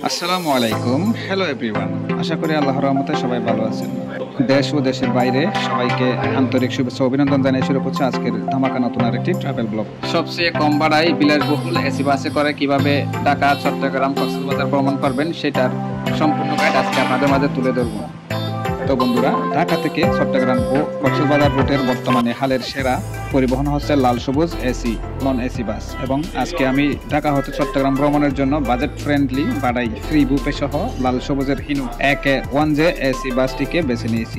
আসসালামু আলাইকুম, hello everyone. আশা করি আল্লাহর রহমতে সবাই ভালো আছেন। দেশ ও দেশের বাইরে সবাইকে আন্তরিক শুভেচ্ছা অভিনন্দন জানিয়ে শুরু করছে আজকের ধামাকা নতুন আরেকটি ট্রাভেল ব্লগ। সবচেয়ে কম ভাড়ায় বিলাসবহুল এসি বাসে করে কিভাবে ঢাকা, চট্টগ্রাম, কক্সবাজার ভ্রমণ করবেন সেটার সম্পূর্ণ গাইড আজকে আপনাদের মাঝে তুলে ধরবো। তো বন্ধুরা, ঢাকা থেকে চট্টগ্রাম ও কক্সবাজার রুটের বর্তমানে হালের সেরা পরিবহন হচ্ছে লাল সবুজ এসি নন এসি বাস। এবং আজকে আমি ঢাকা হতে চট্টগ্রাম ভ্রমণের জন্য বাজেট ফ্রেন্ডলি ভাড়াই ফ্রি বুফে সহ লাল সবুজের হিনু একে 1J এসি বাসটিকে বেছে নিয়েছি।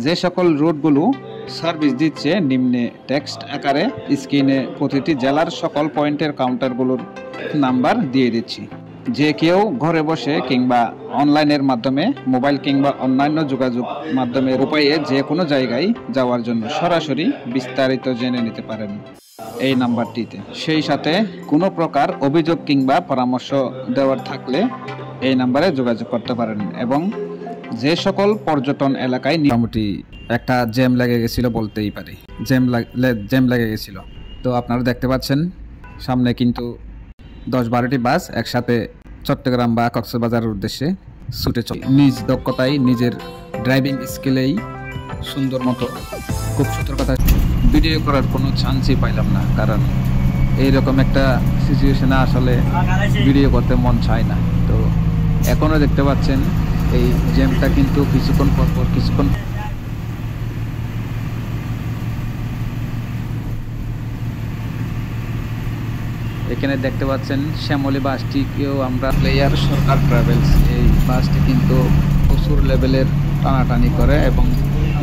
যে সকল রুটগুলো সার্ভিস দিচ্ছে নিম্নে টেক্সট আকারে স্ক্রিনে প্রতিটি জেলার সকল পয়েন্টের কাউন্টারগুলোর নাম্বার দিয়ে দিচ্ছি। যে কেউ ঘরে বসে কিংবা অনলাইনের মাধ্যমে মোবাইল কিংবা অন্যান্য যোগাযোগ মাধ্যমের উপায়ে যে কোনো জায়গায় যাওয়ার জন্য সরাসরি বিস্তারিত জেনে নিতে পারেন এই নাম্বারটিতে। সেই সাথে কোনো প্রকার অভিযোগ কিংবা পরামর্শ দেওয়ার থাকলে এই নাম্বারে যোগাযোগ করতে পারেন। এবং যে সকল পর্যটন এলাকায় মোটামুটি একটা জ্যাম লেগে গেছিল বলতেই পারি, জ্যাম লেগে গেছিল। তো আপনারা দেখতে পাচ্ছেন সামনে কিন্তু 10-12টি বাস একসাথে চট্টগ্রাম বা কক্সবাজারের উদ্দেশ্যে ছুটে চলে। নিজ দক্ষতায়, নিজের ড্রাইভিং স্কিলেই সুন্দর মতো খুব সতর্কতা ভিডিও করার কোনো চান্সই পাইলাম না, কারণ এইরকম একটা সিচুয়েশনে আসলে ভিডিও করতে মন চায় না। তো এখনও দেখতে পাচ্ছেন এই জ্যামটা কিন্তু কিছুক্ষণ পর এখানে দেখতে পাচ্ছেন শ্যামলী বাসটিকেও আমরা প্লেয়ার সরকার ট্রাভেলস, এই বাসটি কিন্তু প্রচুর লেভেলের টানাটানি করে এবং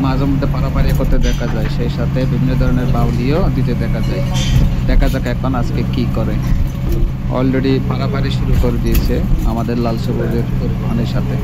মাঝে মধ্যে পারাপারি করতে দেখা যায়, সেই সাথে বিভিন্ন ধরনের বাউলিও দিতে দেখা যায়। দেখা যাক এখন আজকে কি করে। অলরেডি পারাপারি শুরু করে দিয়েছে আমাদের লাল সবুজের পরিবহনের সাথে।